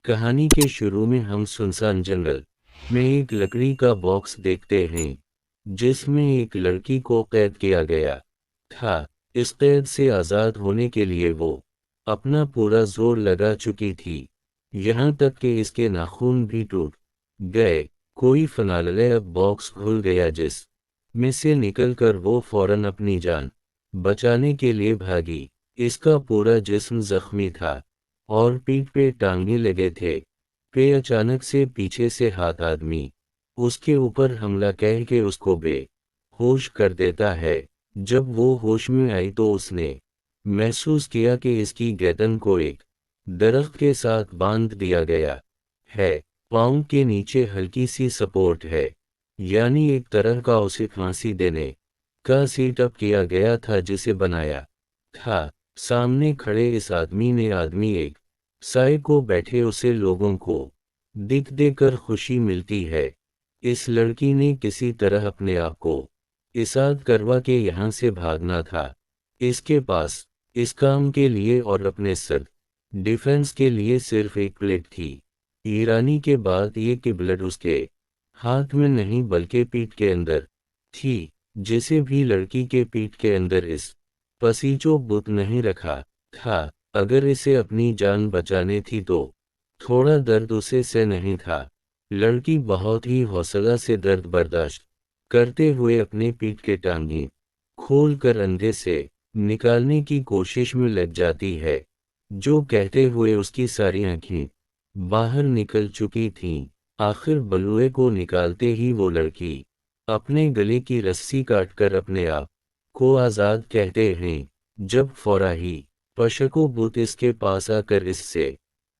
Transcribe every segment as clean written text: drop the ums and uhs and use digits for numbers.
कहानी के शुरू में हम सुनसान जंगल में एक लकड़ी का बॉक्स देखते हैं जिसमें एक लड़की को कैद किया गया था। इस कैद से आज़ाद होने के लिए वो अपना पूरा जोर लगा चुकी थी, यहाँ तक कि इसके नाखून भी टूट गए। कोई फनाले अब बॉक्स खुल गया जिस में से निकलकर वो फौरन अपनी जान बचाने के लिए भागी। इसका पूरा जिस्म जख्मी था और पीठ पे टांगे लगे थे। पे अचानक से पीछे से हाथ आदमी उसके ऊपर हमला कह के उसको बेहोश कर देता है। जब वो होश में आई तो उसने महसूस किया कि इसकी गर्दन को एक दरख्त के साथ बांध दिया गया है। पाँव के नीचे हल्की सी सपोर्ट है, यानी एक तरह का उसे फांसी देने का सेटअप किया गया था जिसे बनाया था। सामने खड़े इस आदमी एक साए को बैठे उसे लोगों को दिख देकर खुशी मिलती है। इस लड़की ने किसी तरह अपने आप को इसाद करवा के यहाँ से भागना था। इसके पास इस काम के लिए और अपने सर डिफेंस के लिए सिर्फ एक प्लेट थी। ईरानी के बाद ये कि ब्लड उसके हाथ में नहीं बल्कि पीठ के अंदर थी। जिसे भी लड़की के पीठ के अंदर इस पसीजो बुत नहीं रखा था। अगर इसे अपनी जान बचाने थी तो थोड़ा दर्द उसे से नहीं था। लड़की बहुत ही हौसला से दर्द बर्दाश्त करते हुए अपने पीठ के टांगे खोल कर अंधे से निकालने की कोशिश में लग जाती है, जो कहते हुए उसकी सारी आंखें बाहर निकल चुकी थीं। आखिर बलुए को निकालते ही वो लड़की अपने गले की रस्सी काटकर अपने आप को आज़ाद कहते हैं। जब फौराही पशको बुत इसके पास आकर इससे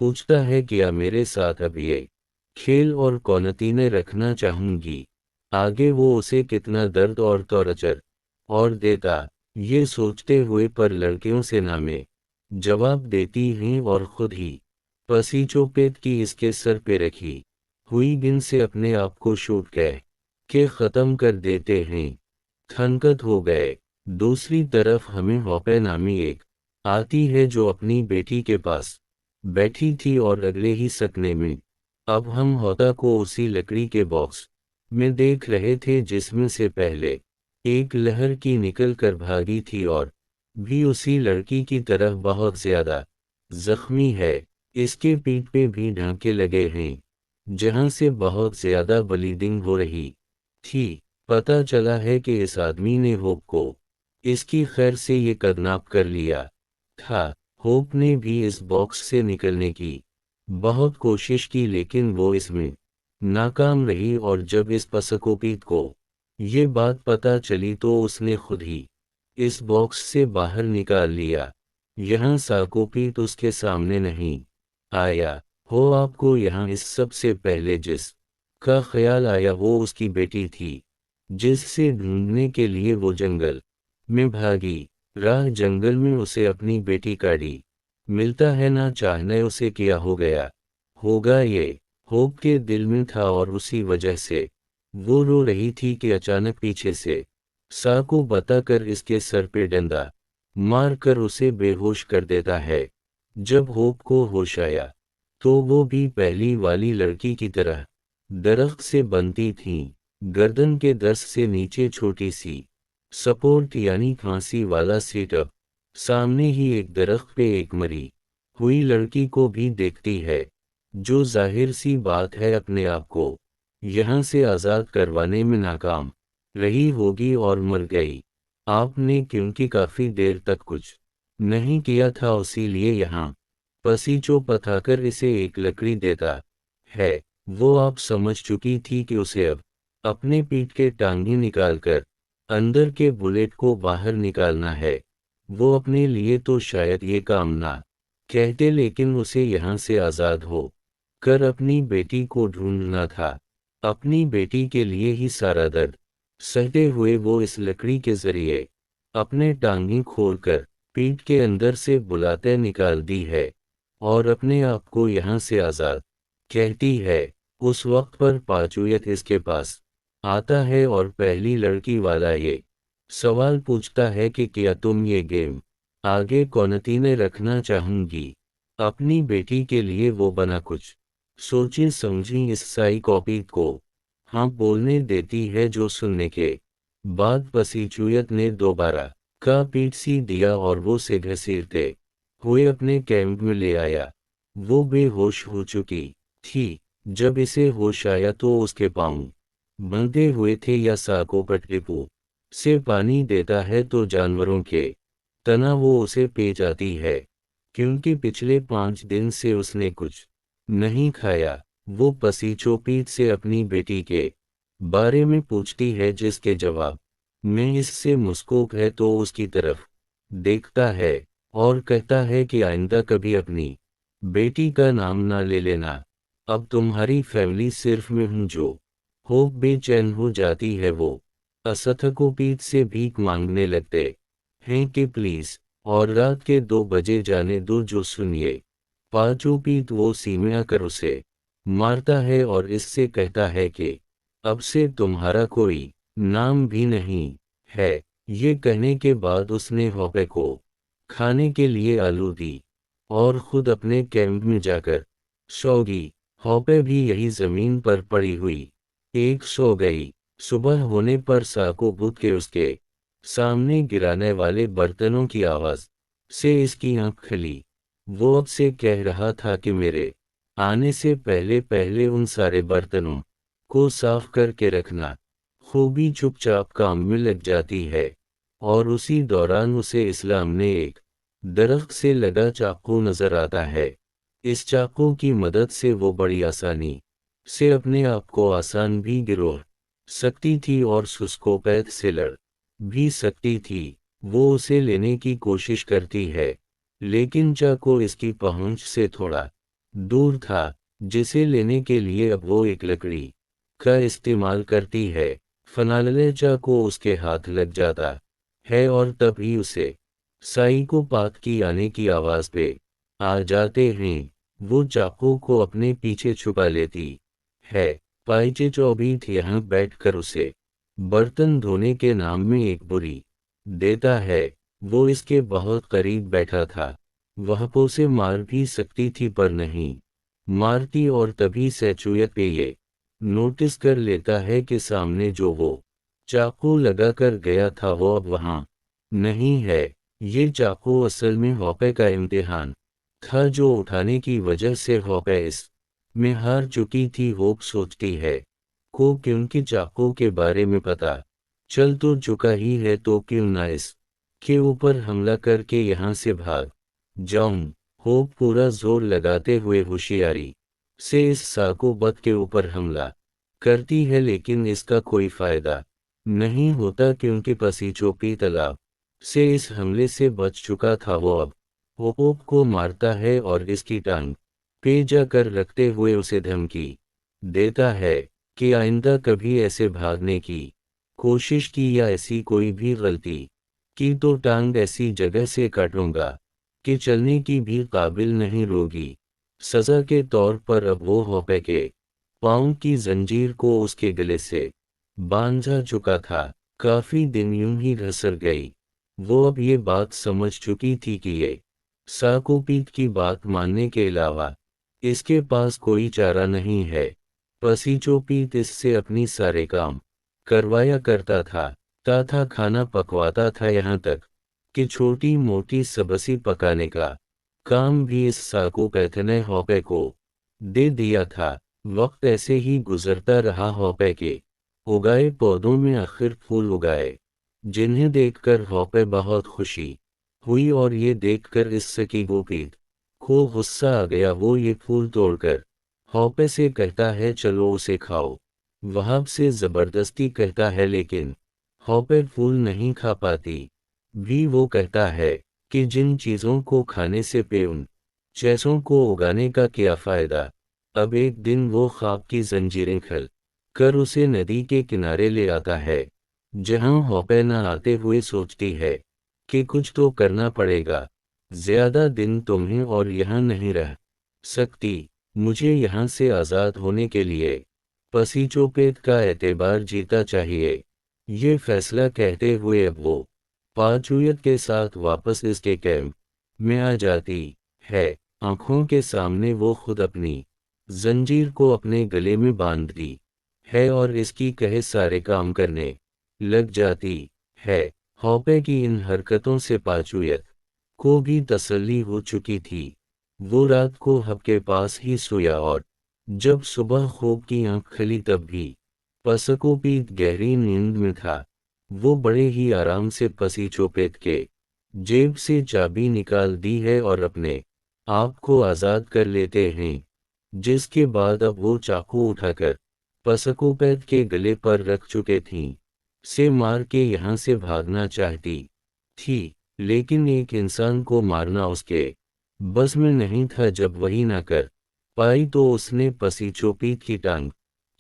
पूछता है क्या मेरे साथ अब ये खेल और कौनतीने रखना चाहूंगी। आगे वो उसे कितना दर्द और टॉर्चर और देता, ये सोचते हुए पर लड़कियों से नामे जवाब देती हैं और खुद ही पसीचोपेट की इसके सर पे रखी हुई गिन से अपने आप को शूट कह के ख़त्म कर देते हैं। थनकत हो गए। दूसरी तरफ हमें हॉपे नामी एक आती है जो अपनी बेटी के पास बैठी थी और अगले ही सकने में अब हम होता को उसी लकड़ी के बॉक्स में देख रहे थे जिसमें से पहले एक लहर की निकल कर भागी थी और भी उसी लड़की की तरह बहुत ज्यादा जख्मी है। इसके पीठ पे भी ढांके लगे हैं जहां से बहुत ज्यादा ब्लीडिंग हो रही थी। पता चला है कि इस आदमी ने होप को इसकी खैर से ये किडनैप कर लिया था। होप ने भी इस बॉक्स से निकलने की बहुत कोशिश की लेकिन वो इसमें नाकाम रही और जब इस पसकोपीत को ये बात पता चली तो उसने खुद ही इस बॉक्स से बाहर निकाल लिया। यहाँ साकोपीत उसके सामने नहीं आया। हो आपको यहाँ इस सब से पहले जिस का ख्याल आया वो उसकी बेटी थी जिससे ढूंढने के लिए वो जंगल में भागी। राह जंगल में उसे अपनी बेटी काढ़ी मिलता है ना चाहने उसे क्या हो गया होगा ये होप के दिल में था और उसी वजह से वो रो रही थी कि अचानक पीछे से साको बताकर इसके सर पे डंडा मार कर उसे बेहोश कर देता है। जब होप को होश आया तो वो भी पहली वाली लड़की की तरह दरख्त से बनती थीं, गर्दन के दर्द से नीचे छोटी सी सपोर्ट यानी फांसी वाला सेटअप। सामने ही एक दरख्त पे एक मरी हुई लड़की को भी देखती है जो जाहिर सी बात है अपने आप को यहाँ से आज़ाद करवाने में नाकाम रही होगी और मर गई। आपने क्योंकि काफ़ी देर तक कुछ नहीं किया था उसीलिए यहाँ पसीजो पथाकर इसे एक लकड़ी देता है। वो आप समझ चुकी थी कि उसे अब अपने पीठ के टांगे निकालकर अंदर के बुलेट को बाहर निकालना है। वो अपने लिए तो शायद ये काम ना कहते लेकिन उसे यहाँ से आज़ाद हो कर अपनी बेटी को ढूंढना था। अपनी बेटी के लिए ही सारा दर्द सहते हुए वो इस लकड़ी के जरिए अपने टांगे खोलकर पीठ के अंदर से बुलाते निकाल दी है और अपने आप को यहाँ से आज़ाद कहती है। उस वक्त पर पाचुयत इसके पास आता है और पहली लड़की वाला ये सवाल पूछता है कि क्या तुम ये गेम आगे कौनतीने रखना चाहूंगी। अपनी बेटी के लिए वो बना कुछ सोची समझी इस साइकोपैथ को हाँ बोलने देती है जो सुनने के बाद पसीचुयत ने दोबारा का पीठ सी दिया और वो से घसीटते हुए अपने कैंप में ले आया। वो बेहोश हो चुकी थी। जब इसे होश आया तो उसके पांव बंधे हुए थे या साको पटरिपू से पानी देता है तो जानवरों के तना वो उसे पे जाती है क्योंकि पिछले 5 दिन से उसने कुछ नहीं खाया। वो पसीचोपीट से अपनी बेटी के बारे में पूछती है जिसके जवाब में इससे मुस्कुक है तो उसकी तरफ देखता है और कहता है कि आइंदा कभी अपनी बेटी का नाम ना ले लेना। अब तुम्हारी फैमिली सिर्फ मैं हूं जो हो बेचैन हो जाती है वो असथकोपीट से भीख मांगने लगते हैं कि प्लीज और रात के 2 बजे जाने दो जो सुनिए पाचोपीट वो सीमिया कर उसे मारता है और इससे कहता है कि अब से तुम्हारा कोई नाम भी नहीं है। ये कहने के बाद उसने हॉपे को खाने के लिए आलू दी और खुद अपने कैंप में जाकर सो गई। हॉपे भी यही जमीन पर पड़ी हुई एक सो गई। सुबह होने पर साको बुत के उसके सामने गिराने वाले बर्तनों की आवाज से इसकी आंख खुली। वो अब से कह रहा था कि मेरे आने से पहले पहले उन सारे बर्तनों को साफ करके रखना। खूबी चुपचाप काम में लग जाती है और उसी दौरान उसे इस्लाम ने एक दरख्त से लगा चाकू नजर आता है। इस चाकू की मदद से वो बड़ी आसानी से अपने आप को आसान भी गिरो सकती थी और सुस्कोपैथ से लड़ भी सकती थी। वो उसे लेने की कोशिश करती है लेकिन चाकू इसकी पहुंच से थोड़ा दूर था जिसे लेने के लिए अब वो एक लकड़ी का इस्तेमाल करती है। फनालले चाकू उसके हाथ लग जाता है और तभी उसे साइकोपाथ की आने की आवाज पे आ जाते हैं। वो चाकू को अपने पीछे छुपा लेती है। पाइचे चौबीत यहाँ बैठकर उसे बर्तन धोने के नाम में एक बुरी देता है। वो इसके बहुत करीब बैठा था। वह उसे मार भी सकती थी पर नहीं मारती और तभी सैचुयत पे ये नोटिस कर लेता है कि सामने जो वो चाकू लगा कर गया था वो अब वहां नहीं है। ये चाकू असल में हॉपे का इम्तिहान था जो उठाने की वजह से हॉपे इस में हार चुकी थी। होप सोचती है को क्योंकि चाकू के बारे में पता चल तो चुका ही है तो क्यों ना इस के ऊपर हमला करके यहाँ से भाग जाऊं। होप पूरा जोर लगाते हुए होशियारी से इस साको बत के ऊपर हमला करती है लेकिन इसका कोई फायदा नहीं होता क्योंकि पसीचोपी तालाब से इस हमले से बच चुका था। वो अब होप को मारता है और इसकी टांग पे जाकर रखते हुए उसे धमकी देता है कि आइंदा कभी ऐसे भागने की कोशिश की या ऐसी कोई भी गलती की तो टांग ऐसी जगह से काटूंगा कि चलने की भी काबिल नहीं होगी। सजा के तौर पर अब वो हॉपे के पाँव की जंजीर को उसके गले से बांधा चुका था। काफी दिन यूं ही घसर गई। वो अब ये बात समझ चुकी थी कि ये साकोपीट की बात मानने के अलावा इसके पास कोई चारा नहीं है। पसीचोपीट इससे अपनी सारे काम करवाया करता था खाना पकवाता था यहाँ तक कि छोटी मोटी सब्जी पकाने का काम भी इस साकोपैथ ने हॉपे को दे दिया था। वक्त ऐसे ही गुजरता रहा। हॉपे के उगाए पौधों में आखिर फूल उगाए जिन्हें देखकर हॉपे बहुत खुशी हुई और ये देखकर इस साइकोपैथ को गुस्सा आ गया। वो ये फूल तोड़कर हॉपे से कहता है चलो उसे खाओ। वहां से जबरदस्ती कहता है लेकिन हॉपे फूल नहीं खा पाती भी। वो कहता है कि जिन चीजों को खाने से पे उन चैसों को उगाने का क्या फायदा। अब एक दिन वो ख्वाब की जंजीरें खल कर उसे नदी के किनारे ले आता है जहां हॉपे न आते हुए सोचती है कि कुछ तो करना पड़ेगा। ज्यादा दिन तुम्हें और यहाँ नहीं रह सकती। मुझे यहाँ से आज़ाद होने के लिए पसीचोपेट का एतबार जीता चाहिए। ये फैसला कहते हुए अब वो पाचुयत के साथ वापस इसके कैंप में आ जाती है। आंखों के सामने वो खुद अपनी जंजीर को अपने गले में बांध दी है और इसकी कहे सारे काम करने लग जाती है। हॉपे की इन हरकतों से पाचुयत को भी तसल्ली हो चुकी थी। वो रात को हब के पास ही सोया और जब सुबह खूब की आंख खुली तब भी पसकोपीत गहरी नींद में था। वो बड़े ही आराम से पसी चोपेट के जेब से चाबी निकाल दी है और अपने आप को आज़ाद कर लेते हैं, जिसके बाद अब वो चाकू उठाकर पसकोपैत के गले पर रख चुके थीं। से मार के यहाँ से भागना चाहती थी, लेकिन एक इंसान को मारना उसके बस में नहीं था। जब वही ना कर पाई तो उसने पसी चोपीत की टांग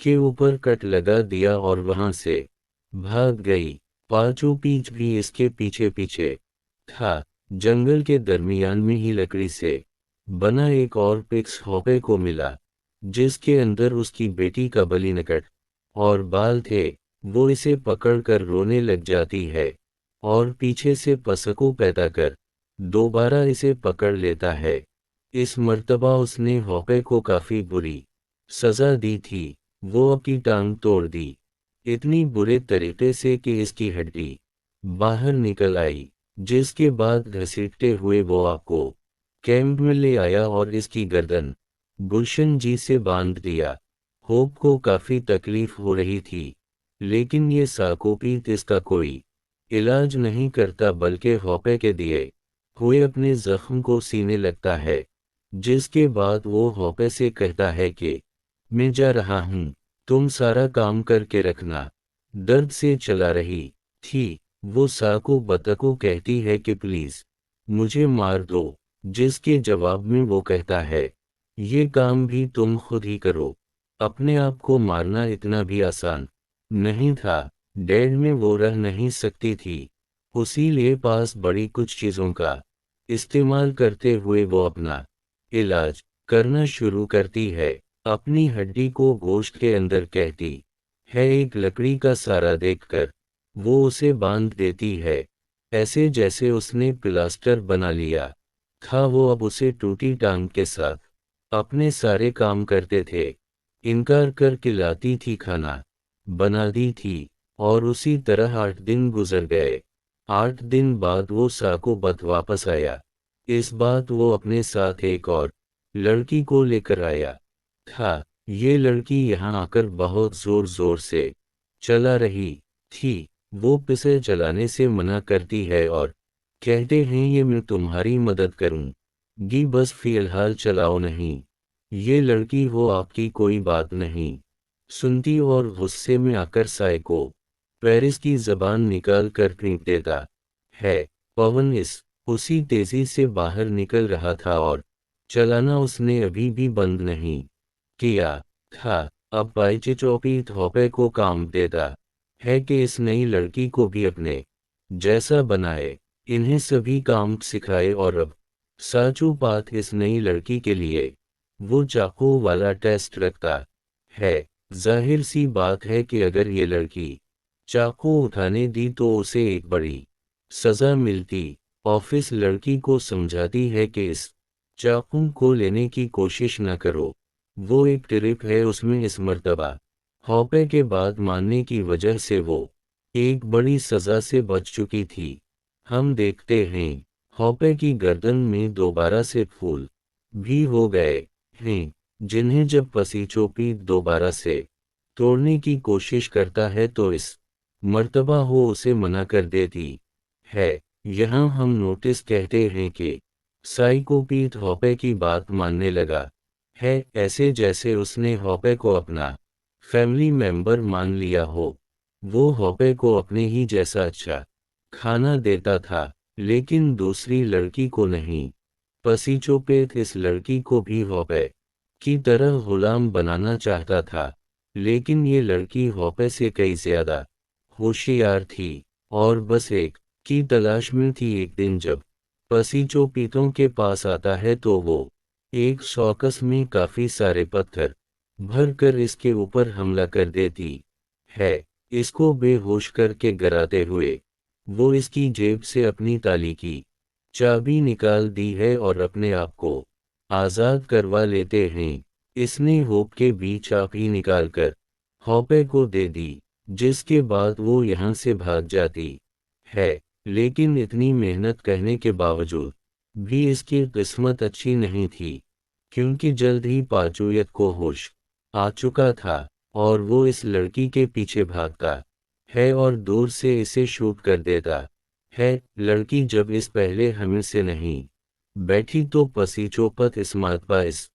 के ऊपर कट लगा दिया और वहां से भाग गई। पांचों पीछ भी इसके पीछे पीछे था। जंगल के दरमियान में ही लकड़ी से बना एक और पिक्स हॉपे को मिला, जिसके अंदर उसकी बेटी का बलि नकट और बाल थे। वो इसे पकड़कर रोने लग जाती है और पीछे से पसको पैदा कर दोबारा इसे पकड़ लेता है। इस मर्तबा उसने हॉपे को काफी बुरी सजा दी थी। वो अपनी टांग तोड़ दी, इतनी बुरे तरीके से कि इसकी हड्डी बाहर निकल आई, जिसके बाद घसीटते हुए वो आपको कैंप में ले आया और इसकी गर्दन गुलशन जी से बांध दिया। होप को काफी तकलीफ हो रही थी, लेकिन ये साकोपीत इसका कोई इलाज नहीं करता बल्कि हॉपे के दिए हुए अपने जख्म को सीने लगता है, जिसके बाद वो हॉपे से कहता है कि मैं जा रहा हूँ, तुम सारा काम करके रखना। दर्द से चला रही थी वो साको बतको कहती है कि प्लीज मुझे मार दो, जिसके जवाब में वो कहता है ये काम भी तुम खुद ही करो। अपने आप को मारना इतना भी आसान नहीं था। डेढ़ में वो रह नहीं सकती थी, उसीलिए पास बड़ी कुछ चीजों का इस्तेमाल करते हुए वो अपना इलाज करना शुरू करती है। अपनी हड्डी को गोश्त के अंदर कहती है एक लकड़ी का सारा देखकर वो उसे बांध देती है, ऐसे जैसे उसने प्लास्टर बना लिया था। वो अब उसे टूटी टांग के साथ अपने सारे काम करते थे। इनकार कर खिलाती थी, खाना बना दी थी और उसी तरह 8 दिन गुजर गए। 8 दिन बाद वो साकोबत वापस आया। इस बात वो अपने साथ एक और लड़की को लेकर आया था। ये लड़की यहाँ आकर बहुत जोर जोर से चला रही थी। वो पिसे चलाने से मना करती है और कहते हैं ये मैं तुम्हारी मदद करूंगी, बस फिलहाल चलाओ नहीं। ये लड़की हो आपकी कोई बात नहीं सुनती और गुस्से में आकर साइको पेरिस की जबान निकाल कर फेंक देता है। पवन इस उसी तेजी से बाहर निकल रहा था और चलाना उसने अभी भी बंद नहीं किया था। अब पाइचे चौकी थोपे को काम देता है कि इस नई लड़की को भी अपने जैसा बनाए, इन्हें सभी काम सिखाए और अब साचू पात इस नई लड़की के लिए वो चाकू वाला टेस्ट रखता है। जाहिर सी बात है कि अगर ये लड़की चाकू उठाने दी तो उसे एक बड़ी सजा मिलती। ऑफिस लड़की को समझाती है कि इस चाकू को लेने की कोशिश न करो, वो एक ट्रिप है। उसमें इस मर्तबा हॉपे के बाद मानने की वजह से वो एक बड़ी सजा से बच चुकी थी। हम देखते हैं हॉपे की गर्दन में दोबारा से फूल भी हो गए हैं, जिन्हें जब पसीचोपी दोबारा से तोड़ने की कोशिश करता है तो इस मर्तबा वो उसे मना कर देती है। यहाँ हम नोटिस कहते हैं कि साइकोपीथ हॉपे की बात मानने लगा है, ऐसे जैसे उसने हॉपे को अपना फैमिली मेंबर मान लिया हो। वो हॉपे को अपने ही जैसा अच्छा खाना देता था, लेकिन दूसरी लड़की को नहीं। पसीचोपेथ इस लड़की को भी हॉपे की तरह गुलाम बनाना चाहता था, लेकिन ये लड़की हॉपे से कई ज्यादा होशियार थी और बस एक की तलाश में थी। एक दिन जब पसीचोपीतों के पास आता है तो वो एक शौकस में काफी सारे पत्थर भर कर इसके ऊपर हमला कर देती है। इसको बेहोश करके गिराते हुए वो इसकी जेब से अपनी ताली की चाबी निकाल दी है और अपने आप को आज़ाद करवा लेते हैं। इसने होप के बीच आखी निकालकर हॉपे को दे दी, जिसके बाद वो यहाँ से भाग जाती है। लेकिन इतनी मेहनत करने के बावजूद भी इसकी किस्मत अच्छी नहीं थी, क्योंकि जल्द ही पाचोयत को होश आ चुका था और वो इस लड़की के पीछे भागता है और दूर से इसे शूट कर देता है। लड़की जब इस पहले हमले से नहीं बैठी तो पसीचोपत इस्मातबा इस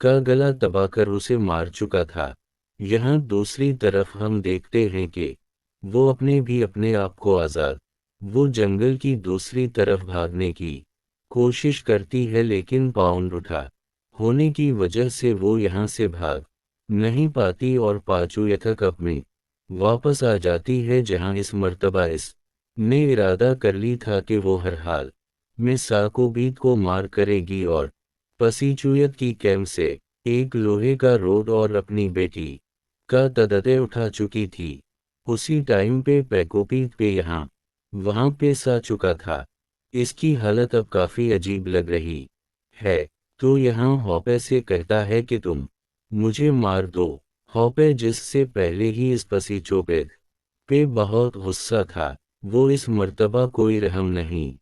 का गला दबाकर उसे मार चुका था। यहाँ दूसरी तरफ हम देखते हैं कि वो अपने आप को आज़ाद वो जंगल की दूसरी तरफ भागने की कोशिश करती है, लेकिन पाउंड उठा होने की वजह से वो यहाँ से भाग नहीं पाती और पाचू यथक में वापस आ जाती है, जहाँ इस मर्तबा इस ने इरादा कर ली था कि वो हर हाल में साकोबीत को मार करेगी और पसीचुयत की कैम से एक लोहे का रोड और अपनी बेटी का तदते उठा चुकी थी। उसी टाइम पे पैकोपीत पे यहाँ वहाँ पे सा चुका था। इसकी हालत अब काफ़ी अजीब लग रही है, तो यहाँ हॉपे से कहता है कि तुम मुझे मार दो। हॉपे जिससे पहले ही इस पसीचोपेद पे बहुत गुस्सा था, वो इस मर्तबा कोई रहम नहीं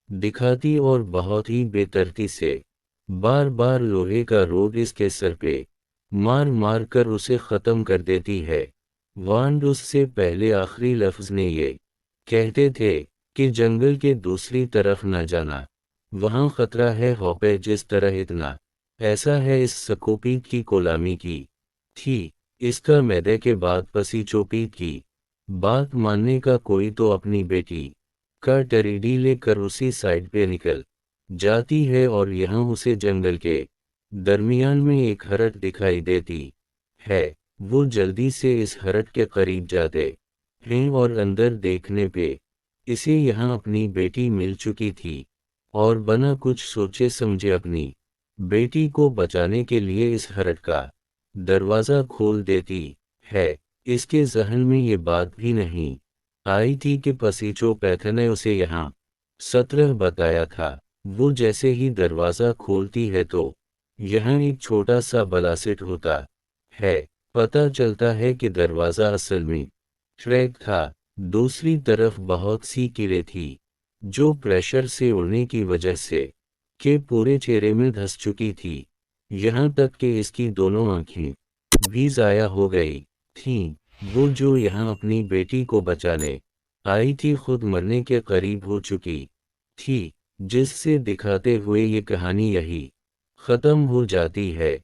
दिखाती और बहुत ही बेतरती से बार बार लोहे का रोड इसके सर पे मार मार कर उसे ख़त्म कर देती है। वांड उससे पहले आखिरी लफ्ज़ ने ये कहते थे कि जंगल के दूसरी तरफ न जाना, वहाँ ख़तरा है। हॉपे जिस तरह इतना ऐसा है इस सकोपीत की गुलामी की थी, इसका मैदे के बाद पसीचोपीत की बात मानने का कोई तो अपनी बेटी का टरीडी लेकर उसी साइड पे निकल जाती है और यहाँ उसे जंगल के दरमियान में एक हरट दिखाई देती है। वो जल्दी से इस हरट के करीब जाते हैं और अंदर देखने पे इसे यहाँ अपनी बेटी मिल चुकी थी और बिना कुछ सोचे समझे अपनी बेटी को बचाने के लिए इस हरट का दरवाज़ा खोल देती है। इसके ज़हन में ये बात भी नहीं आई थी कि पसीचोपेथ ने उसे यहाँ 17 बताया था। वो जैसे ही दरवाज़ा खोलती है तो यहाँ एक छोटा सा ब्लास्ट होता है। पता चलता है कि दरवाज़ा असल में ट्रैक था। दूसरी तरफ बहुत सी कीड़े थी जो प्रेशर से उड़ने की वजह से के पूरे चेहरे में धंस चुकी थी, यहाँ तक कि इसकी दोनों आंखें भी ज़ाया हो गई थीं। वो जो यहाँ अपनी बेटी को बचाने आई थी खुद मरने के करीब हो चुकी थी, जिससे दिखाते हुए ये कहानी यही ख़त्म हो जाती है।